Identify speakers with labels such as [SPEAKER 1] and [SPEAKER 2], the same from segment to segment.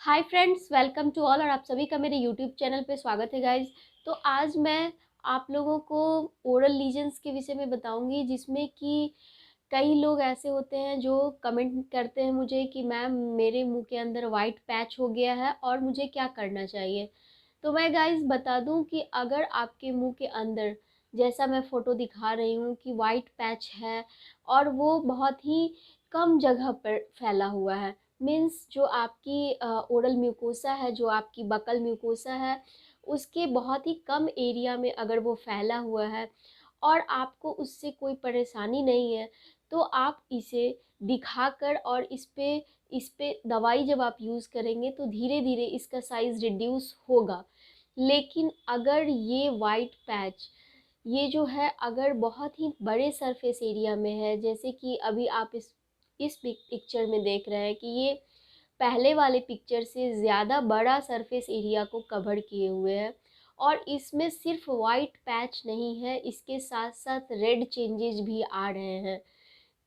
[SPEAKER 1] Hi friends, welcome to all. और आप सभी का मेरे यूट्यूब चैनल पे स्वागत है गाइज। तो आज मैं आप लोगों को ओरल लीजन्स के विषय में बताऊंगी, जिसमें कि कई लोग ऐसे होते हैं जो कमेंट करते हैं मुझे कि मैम मेरे मुंह के अंदर वाइट पैच हो गया है और मुझे क्या करना चाहिए। तो मैं गाइज बता दूं कि अगर आपके मुंह के अंदर, जैसा मैं फ़ोटो दिखा रही हूँ कि वाइट पैच है और वो बहुत ही कम जगह पर फैला हुआ है, मीन्स जो आपकी ओरल म्यूकोसा है, जो आपकी बकल म्यूकोसा है, उसके बहुत ही कम एरिया में अगर वो फैला हुआ है और आपको उससे कोई परेशानी नहीं है, तो आप इसे दिखाकर और इस पे दवाई जब आप यूज़ करेंगे तो धीरे धीरे इसका साइज़ रिड्यूस होगा। लेकिन अगर ये वाइट पैच, ये जो है, अगर बहुत ही बड़े सरफेस एरिया में है, जैसे कि अभी आप इस पिक्चर में देख रहे हैं कि ये पहले वाले पिक्चर से ज़्यादा बड़ा सरफेस एरिया को कवर किए हुए हैं और इसमें सिर्फ वाइट पैच नहीं है, इसके साथ साथ रेड चेंजेस भी आ रहे हैं।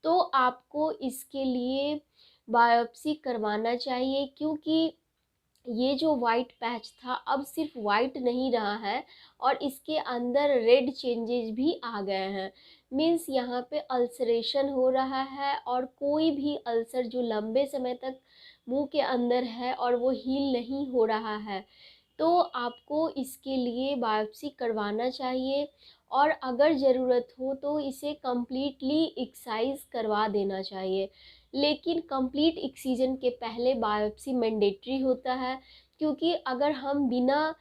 [SPEAKER 1] तो आपको इसके लिए बायोप्सी करवाना चाहिए, क्योंकि ये जो वाइट पैच था अब सिर्फ वाइट नहीं रहा है और इसके अंदर रेड चेंजेस भी आ गए हैं। मीन्स यहाँ पे अल्सरेशन हो रहा है और कोई भी अल्सर जो लंबे समय तक मुंह के अंदर है और वो हील नहीं हो रहा है, तो आपको इसके लिए बायोप्सी करवाना चाहिए और अगर ज़रूरत हो तो इसे कम्प्लीटली एक्साइज करवा देना चाहिए। लेकिन कंप्लीट एक्सीजन के पहले बायोप्सी मैंडेटरी होता है, क्योंकि अगर हम बिना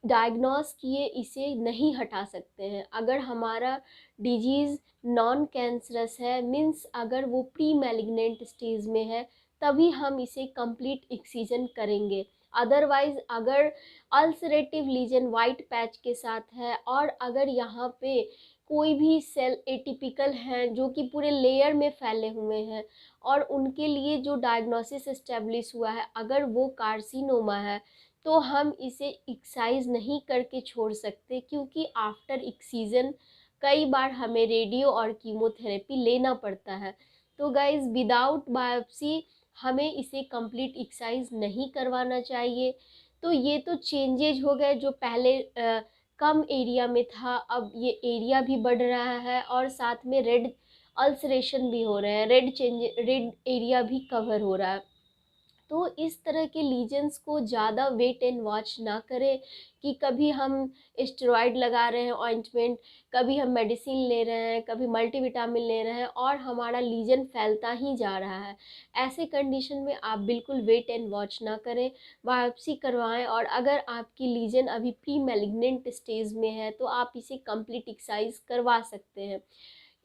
[SPEAKER 1] डायग्नोस किए इसे नहीं हटा सकते हैं। अगर हमारा डिजीज़ नॉन कैंसरस है, मीन्स अगर वो प्री मैलिग्नेंट स्टेज में है, तभी हम इसे कंप्लीट एक्सीजन करेंगे। अदरवाइज अगर अल्सरेटिव लीजन वाइट पैच के साथ है और अगर यहाँ पे कोई भी सेल एटिपिकल हैं जो कि पूरे लेयर में फैले हुए हैं और उनके लिए जो डायग्नोसिस एस्टेब्लिश हुआ है अगर वो कार्सिनोमा है, तो हम इसे एक्साइज नहीं करके छोड़ सकते, क्योंकि आफ्टर एक्सीजन कई बार हमें रेडियो और कीमोथेरेपी लेना पड़ता है। तो गाइज विदाउट बायोप्सी हमें इसे कंप्लीट एक्साइज नहीं करवाना चाहिए। तो ये तो चेंजेज हो गए, जो पहले कम एरिया में था अब ये एरिया भी बढ़ रहा है और साथ में रेड अल्सरेशन भी हो रहे हैं, रेड एरिया भी कवर हो रहा है। तो इस तरह के लीजन्स को ज़्यादा वेट एंड वॉच ना करें कि कभी हम स्टेरॉइड लगा रहे हैं ऑइंटमेंट, कभी हम मेडिसिन ले रहे हैं, कभी मल्टीविटामिन ले रहे हैं और हमारा लीजन फैलता ही जा रहा है। ऐसे कंडीशन में आप बिल्कुल वेट एंड वॉच ना करें, बायोप्सी करवाएं और अगर आपकी लीजन अभी प्री मैलिग्नेंट स्टेज में है तो आप इसे कंप्लीट एक्साइज करवा सकते हैं।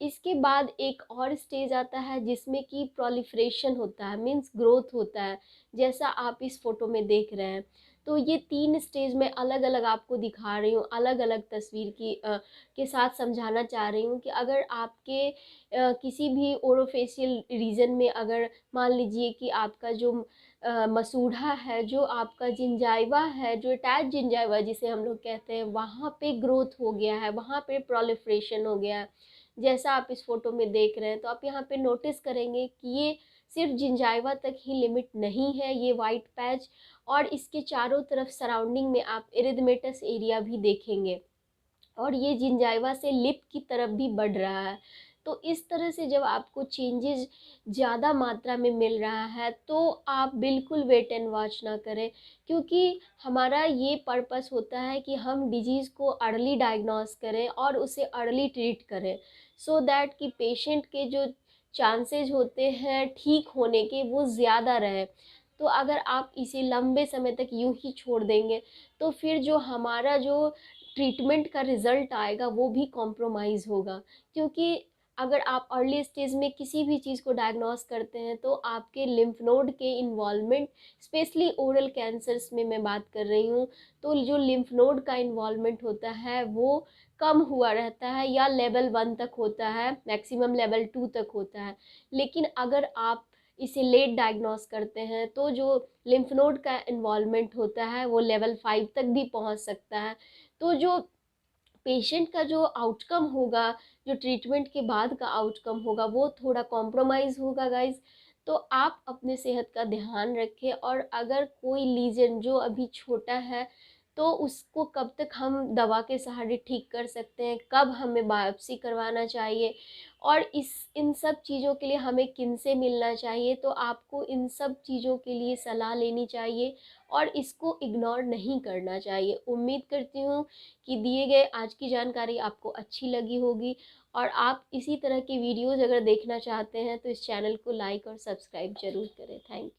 [SPEAKER 1] इसके बाद एक और स्टेज आता है जिसमें कि प्रोलिफरेशन होता है, मीन्स ग्रोथ होता है, जैसा आप इस फोटो में देख रहे हैं। तो ये 3 स्टेज में अलग अलग आपको दिखा रही हूँ, अलग अलग तस्वीर के साथ समझाना चाह रही हूँ कि अगर आपके किसी भी ओरोफेशियल रीजन में, अगर मान लीजिए कि आपका जो मसूढ़ा है, जो आपका जिंजाइवा है, जो अटैच जिंजाइवा जिसे हम लोग कहते हैं, वहाँ पे ग्रोथ हो गया है, वहाँ पे प्रोलिफरेशन हो गया है, जैसा आप इस फोटो में देख रहे हैं, तो आप यहाँ पे नोटिस करेंगे कि ये सिर्फ जिंजाइवा तक ही लिमिट नहीं है, ये वाइट पैच, और इसके चारों तरफ सराउंडिंग में आप इरिथमेटस एरिया भी देखेंगे और ये जिंजाइवा से लिप की तरफ भी बढ़ रहा है। तो इस तरह से जब आपको चेंजेस ज़्यादा मात्रा में मिल रहा है तो आप बिल्कुल वेट एंड वॉच ना करें, क्योंकि हमारा ये पर्पस होता है कि हम डिजीज़ को अर्ली डायग्नोस करें और उसे अर्ली ट्रीट करें, सो दैट कि पेशेंट के जो चांसेस होते हैं ठीक होने के वो ज़्यादा रहे। तो अगर आप इसे लंबे समय तक यूं ही छोड़ देंगे तो फिर जो हमारा जो ट्रीटमेंट का रिज़ल्ट आएगा वो भी कॉम्प्रोमाइज़ होगा, क्योंकि अगर आप अर्ली स्टेज में किसी भी चीज़ को डायग्नोस करते हैं तो आपके लिम्फ नोड के इन्वॉल्वमेंट, स्पेशली ओरल कैंसर्स में मैं बात कर रही हूँ, तो जो लिम्फ नोड का इन्वॉल्वमेंट होता है वो कम हुआ रहता है या लेवल 1 तक होता है, मैक्सिमम लेवल 2 तक होता है। लेकिन अगर आप इसे लेट डायग्नोस करते हैं तो जो लिम्फ नोड का इन्वॉल्वमेंट होता है वो लेवल 5 तक भी पहुंच सकता है। तो जो पेशेंट का जो आउटकम होगा, जो ट्रीटमेंट के बाद का आउटकम होगा, वो थोड़ा कॉम्प्रोमाइज़ होगा गाइज। तो आप अपने सेहत का ध्यान रखें। और अगर कोई लीजन जो अभी छोटा है तो उसको कब तक हम दवा के सहारे ठीक कर सकते हैं, कब हमें बायोप्सी करवाना चाहिए, और इन सब चीज़ों के लिए हमें किनसे मिलना चाहिए, तो आपको इन सब चीज़ों के लिए सलाह लेनी चाहिए और इसको इग्नोर नहीं करना चाहिए। उम्मीद करती हूँ कि दिए गए आज की जानकारी आपको अच्छी लगी होगी, और आप इसी तरह की वीडियोज़ अगर देखना चाहते हैं तो इस चैनल को लाइक और सब्सक्राइब ज़रूर करें। Thank you.